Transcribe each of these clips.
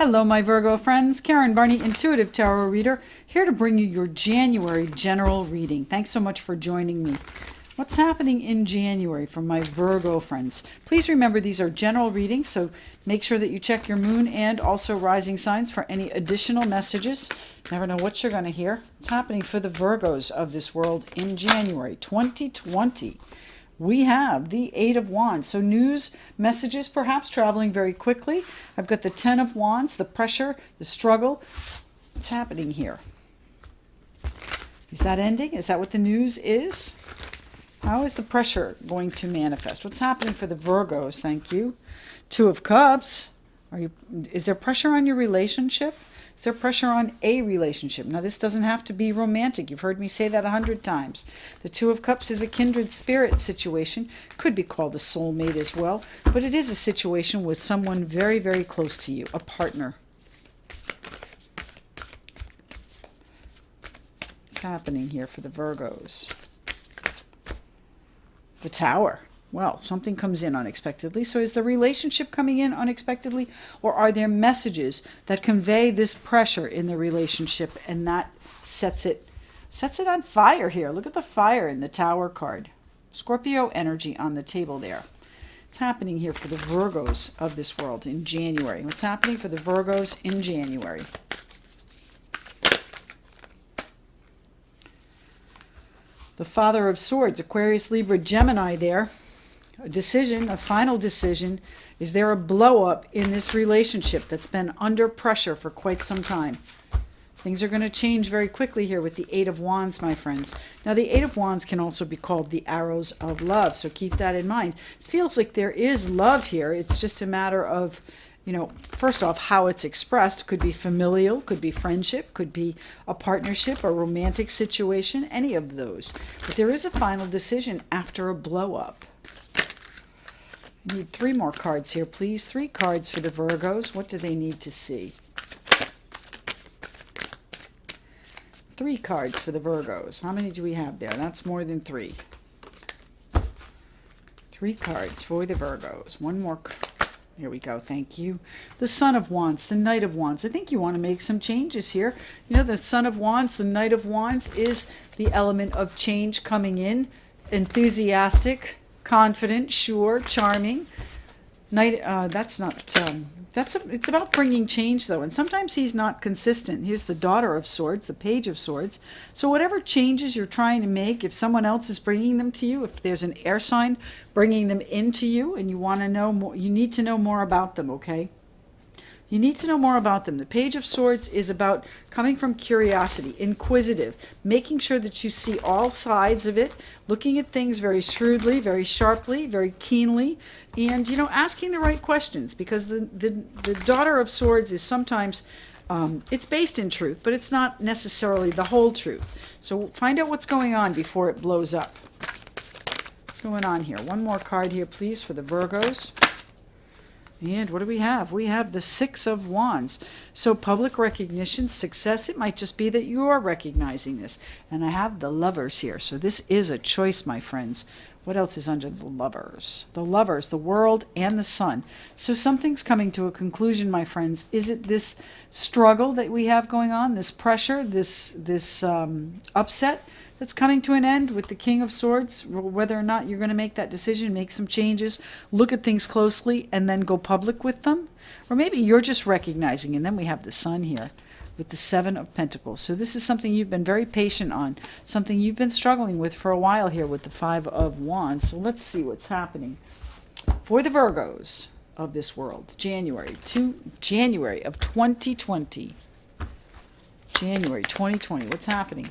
Hello, my Virgo friends. Karen Barney, Intuitive Tarot Reader, here to bring you your January general reading. Thanks so much for joining me. What's happening in January for my Virgo friends? Please remember these are general readings, so make sure that you check your moon and also rising signs for any additional messages. Never know what you're going to hear. What's happening for the Virgos of this world in January 2020? We have the Eight of Wands. So news, messages perhaps traveling very quickly. I've got the Ten of Wands, the pressure, the struggle. What's happening here? Is that ending? Is that what the news is? How is the pressure going to manifest? What's happening for the Virgos? Thank you. Two of Cups. Is there pressure on your relationship? Is there pressure on a relationship? Now, this doesn't have to be romantic. You've heard me say that 100 times. The Two of Cups is a kindred spirit situation. Could be called a soulmate as well. But it is a situation with someone very, very close to you, a partner. What's happening here for the Virgos? The Tower. Well, something comes in unexpectedly. So is the relationship coming in unexpectedly, or are there messages that convey this pressure in the relationship and that sets it on fire here? Look at the fire in the Tower card. Scorpio energy on the table there. What's happening here for the Virgos of this world in January? What's happening for the Virgos in January? The Father of Swords, Aquarius, Libra, Gemini there. A decision, a final decision. Is there a blow up in this relationship that's been under pressure for quite some time? Things are going to change very quickly here with the Eight of Wands, my friends. Now, the Eight of Wands can also be called the arrows of love, so keep that in mind. It feels like there is love here. It's just a matter of, first off, how it's expressed. Could be familial, could be friendship, could be a partnership, a romantic situation, any of those. But there is a final decision after a blow up. I need three more cards here, please. Three cards for the Virgos. What do they need to see? Three cards for the Virgos. How many do we have there? That's more than three. Three cards for the Virgos. One more. Here we go. Thank you. The Son of Wands, the Knight of Wands. I think you want to make some changes here. The Son of Wands, the Knight of Wands is the element of change coming in. Enthusiastic, confident, sure, charming. It's about bringing change, though, and sometimes he's not consistent. Here's the Daughter of Swords, the Page of Swords. So whatever changes you're trying to make, if someone else is bringing them to you, if there's an air sign bringing them into you, and you want to know more, you need to know more about them, okay? You need to know more about them. The Page of Swords is about coming from curiosity, inquisitive, making sure that you see all sides of it, looking at things very shrewdly, very sharply, very keenly, and, asking the right questions, because the Daughter of Swords is sometimes, it's based in truth, but it's not necessarily the whole truth. So find out what's going on before it blows up. What's going on here? One more card here, please, for the Virgos. And what do we have? We have the Six of Wands. So public recognition, success. It might just be that you are recognizing this. And I have the Lovers here. So this is a choice, my friends. What else is under the Lovers? The Lovers, the World, and the Sun. So something's coming to a conclusion, my friends. Is it this struggle that we have going on, this pressure, this upset that's coming to an end with the King of Swords? Whether or not you're going to make that decision, make some changes, look at things closely, and then go public with them. Or maybe you're just recognizing, and then we have the Sun here with the Seven of Pentacles. So this is something you've been very patient on, something you've been struggling with for a while here with the Five of Wands. So let's see what's happening for the Virgos of this world. January of 2020. January 2020. What's happening?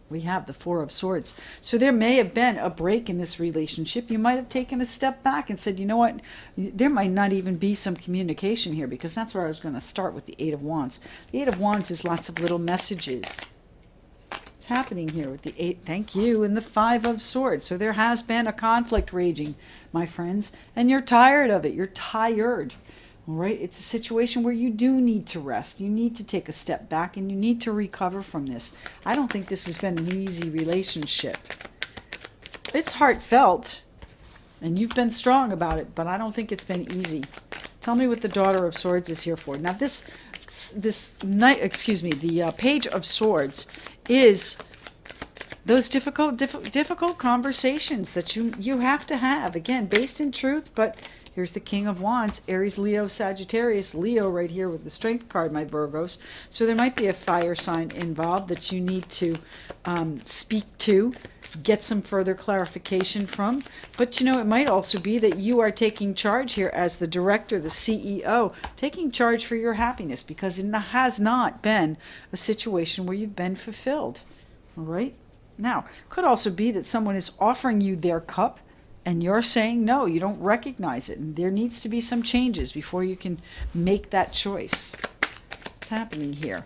We have the Four of Swords. So there may have been a break in this relationship. You might have taken a step back and said, you know what, there might not even be some communication here, because that's where I was going to start with the Eight of Wands. The Eight of Wands is lots of little messages. What's happening here with the Eight? Thank you. And the Five of Swords. So there has been a conflict raging, my friends, and you're tired of it. You're tired. All right, it's a situation where you do need to rest. You need to take a step back, and you need to recover from this. I don't think this has been an easy relationship. It's heartfelt, and you've been strong about it, but I don't think it's been easy. Tell me what the Daughter of Swords is here for. Now this knight, excuse me, the Page of Swords is those difficult conversations that you have to have, again, based in truth. But here's the King of Wands, Aries, Leo, Sagittarius, Leo right here with the Strength card, my Virgos. So there might be a fire sign involved that you need to speak to, get some further clarification from. But you know, it might also be that you are taking charge here as the director, the CEO, taking charge for your happiness, because it has not been a situation where you've been fulfilled. All right? Now, could also be that someone is offering you their cup and you're saying no, you don't recognize it, and there needs to be some changes before you can make that choice. What's happening here?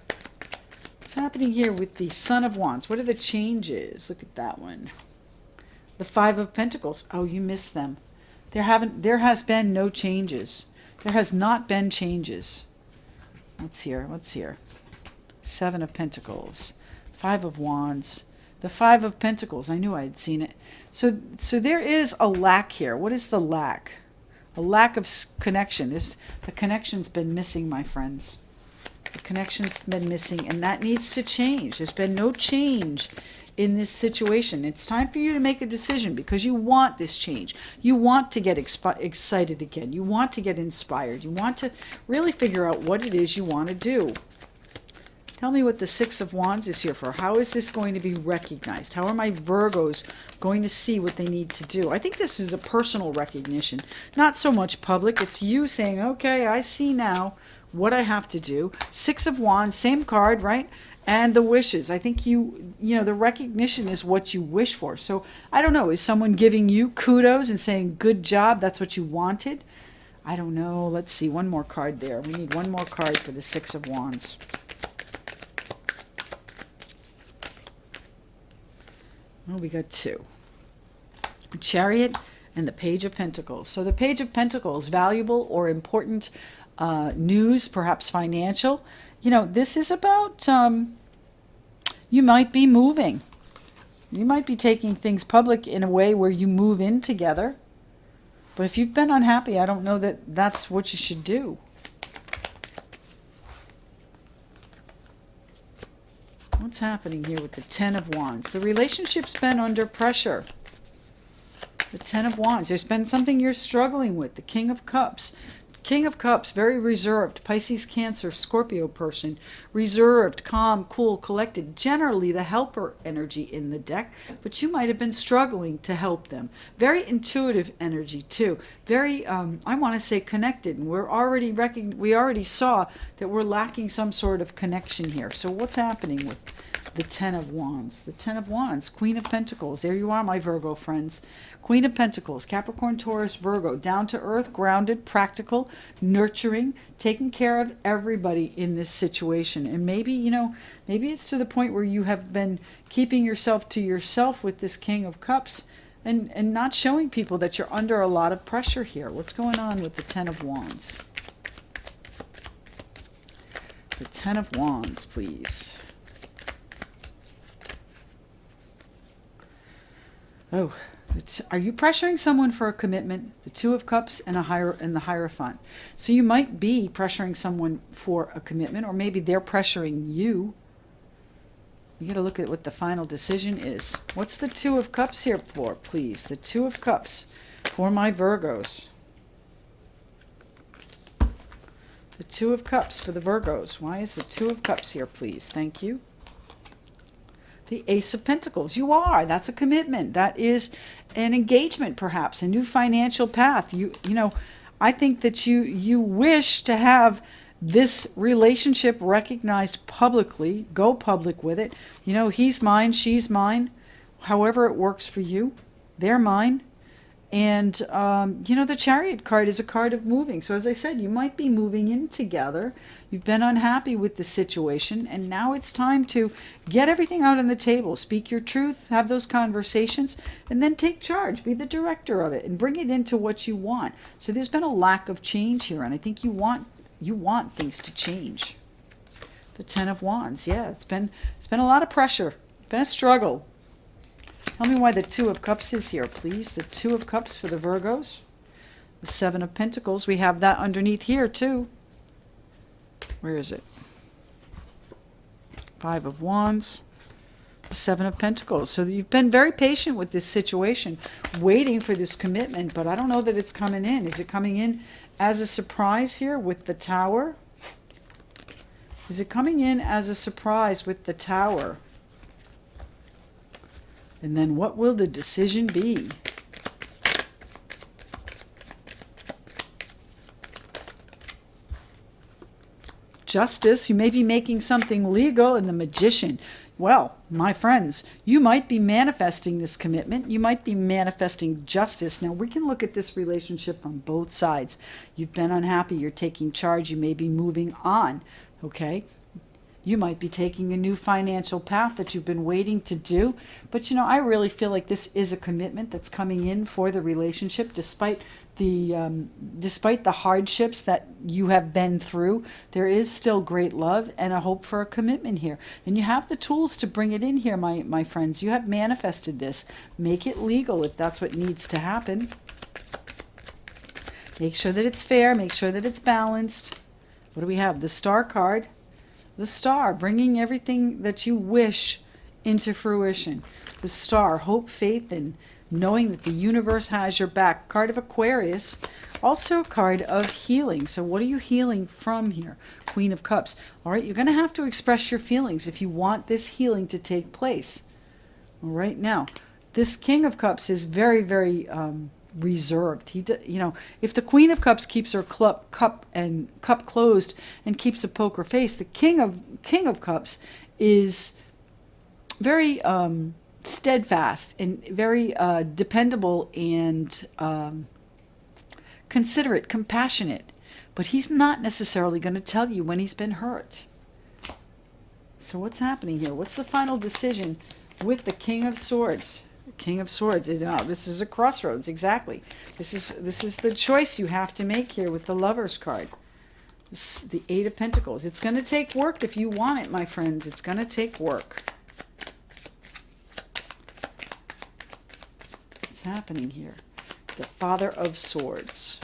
What's happening here with the Son of Wands? What are the changes? Look at that one. The Five of Pentacles. Oh, you missed them. There has been no changes. There has not been changes. What's here? What's here? Seven of Pentacles. Five of Wands. The Five of Pentacles. I knew I had seen it. So there is a lack here. What is the lack? A lack of connection. The connection's been missing, my friends. The connection's been missing, and that needs to change. There's been no change in this situation. It's time for you to make a decision, because you want this change. You want to get excited again. You want to get inspired. You want to really figure out what it is you want to do. Tell me what the Six of Wands is here for. How is this going to be recognized? How are my Virgos going to see what they need to do? I think this is a personal recognition, not so much public. It's you saying, okay, I see now what I have to do. Six of Wands, same card, right? And the wishes. I think you know, the recognition is what you wish for. So I don't know, is someone giving you kudos and saying, good job, that's what you wanted? I don't know. Let's see, one more card there. We need one more card for the Six of Wands. Oh, we got two. The Chariot and the Page of Pentacles. So the Page of Pentacles, valuable or important news, perhaps financial. You know, this is about, you might be moving. You might be taking things public in a way where you move in together. But if you've been unhappy, I don't know that that's what you should do. What's happening here with the Ten of Wands? The relationship's been under pressure. The Ten of Wands. There's been something you're struggling with. The King of Cups. King of Cups, very reserved. Pisces, Cancer, Scorpio person. Reserved, calm, cool, collected. Generally the helper energy in the deck. But you might have been struggling to help them. Very intuitive energy too. Very, I want to say connected. And we already saw that we're lacking some sort of connection here. So what's happening with the Ten of Wands? The Ten of Wands, Queen of Pentacles. There you are, my Virgo friends. Queen of Pentacles, Capricorn, Taurus, Virgo. Down to earth, grounded, practical, nurturing, taking care of everybody in this situation. And maybe, you know, maybe it's to the point where you have been keeping yourself to yourself with this King of Cups and not showing people that you're under a lot of pressure here. What's going on with the Ten of Wands? The Ten of Wands, please. Oh, are you pressuring someone for a commitment? The Two of Cups and the Hierophant. So you might be pressuring someone for a commitment, or maybe they're pressuring you. You got to look at what the final decision is. What's the Two of Cups here for, please? The Two of Cups for my Virgos. The Two of Cups for the Virgos. Why is the Two of Cups here, please? Thank you. The Ace of Pentacles. You are. That's a commitment. That is an engagement, perhaps, a new financial path. You know, I think that you wish to have this relationship recognized publicly. Go public with it. You know, he's mine, she's mine. However it works for you. They're mine. And, you know, the Chariot card is a card of moving. So as I said, you might be moving in together. You've been unhappy with the situation, and now it's time to get everything out on the table. Speak your truth, have those conversations, and then take charge. Be the director of it and bring it into what you want. So there's been a lack of change here, and I think you want things to change. The Ten of Wands. Yeah, it's been a lot of pressure. It's been a struggle. Tell me why the Two of Cups is here, please. The Two of Cups for the Virgos. The Seven of Pentacles. We have that underneath here too. Where is it? Five of Wands. The Seven of Pentacles. So you've been very patient with this situation, waiting for this commitment, but I don't know that it's coming in. Is it coming in as a surprise here with the Tower? Is it coming in as a surprise with the Tower? And then what will the decision be? Justice. You may be making something legal. And the Magician. Well, my friends, you might be manifesting this commitment. You might be manifesting justice. Now, we can look at this relationship from both sides. You've been unhappy. You're taking charge. You may be moving on. Okay? You might be taking a new financial path that you've been waiting to do. But, you know, I really feel like this is a commitment that's coming in for the relationship, despite the hardships that you have been through. There is still great love and a hope for a commitment here. And you have the tools to bring it in here, my friends. You have manifested this. Make it legal if that's what needs to happen. Make sure that it's fair. Make sure that it's balanced. What do we have? The Star card. The Star, bringing everything that you wish into fruition. The Star, hope, faith, and knowing that the universe has your back. Card of Aquarius, also a card of healing. So what are you healing from here? Queen of Cups. All right, you're going to have to express your feelings if you want this healing to take place. All right, now, this King of Cups is very, very reserved. You know, if the Queen of Cups keeps her cup closed and keeps a poker face, the King of Cups is very steadfast and very dependable and considerate, compassionate. But he's not necessarily going to tell you when he's been hurt. So what's happening here? What's the final decision with the King of Swords? King of Swords is this is a crossroads. Exactly. This is the choice you have to make here with the Lover's card. The Eight of Pentacles. It's going to take work if you want it, my friends. It's going to take work. What's happening here? The Father of Swords.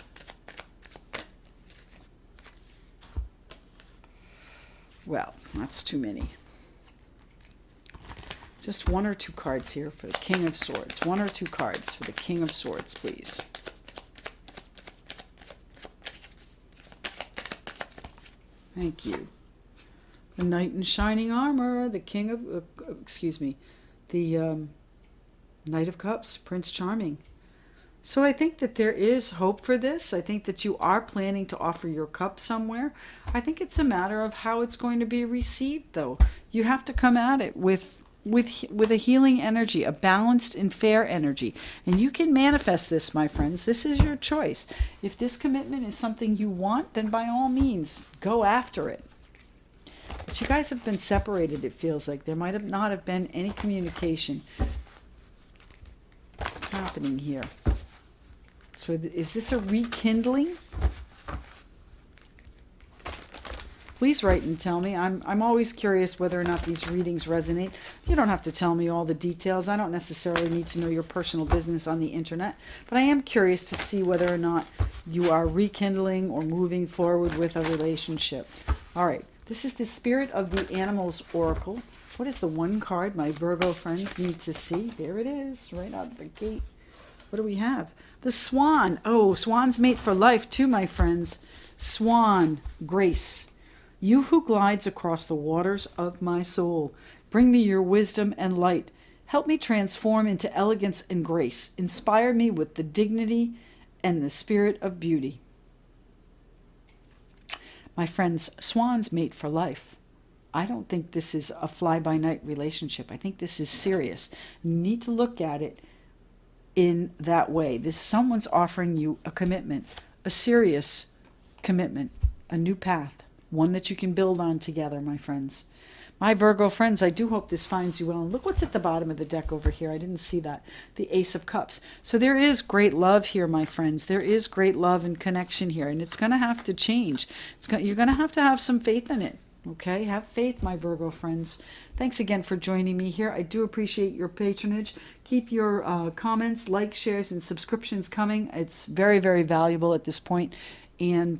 Well, that's too many. Just one or two cards here for the King of Swords. One or two cards for the King of Swords, please. Thank you. The Knight in Shining Armor, the King of, the Knight of Cups, Prince Charming. So I think that there is hope for this. I think that you are planning to offer your cup somewhere. I think it's a matter of how it's going to be received, though. You have to come at it with a healing energy, a balanced and fair energy. And you can manifest this, my friends. This is your choice. If this commitment is something you want, then by all means, go after it. But you guys have been separated, it feels like. There might have not have been any communication. What's happening here? So is this a rekindling? Please write and tell me. I'm always curious whether or not these readings resonate. You don't have to tell me all the details. I don't necessarily need to know your personal business on the internet. But I am curious to see whether or not you are rekindling or moving forward with a relationship. All right. This is the Spirit of the Animals Oracle. What is the one card my Virgo friends need to see? There it is, right out the gate. What do we have? The Swan. Oh, swans mate for life too, my friends. Swan, grace. You who glides across the waters of my soul, bring me your wisdom and light. Help me transform into elegance and grace. Inspire me with the dignity and the spirit of beauty. My friends, swans mate for life. I don't think this is a fly-by-night relationship. I think this is serious. You need to look at it in that way. Someone's offering you a commitment, a serious commitment, a new path. One that you can build on together, my friends. My Virgo friends, I do hope this finds you well. And look what's at the bottom of the deck over here. I didn't see that. The Ace of Cups. So there is great love here, my friends. There is great love and connection here. And it's going to have to change. You're going to have some faith in it. Okay, have faith, my Virgo friends. Thanks again for joining me here. I do appreciate your patronage. Keep your comments, likes, shares, and subscriptions coming. It's very, very valuable at this point. And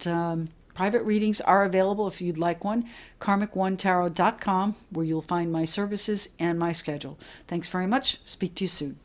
private readings are available if you'd like one. karmic1tarot.com, where you'll find my services and my schedule. Thanks very much. Speak to you soon.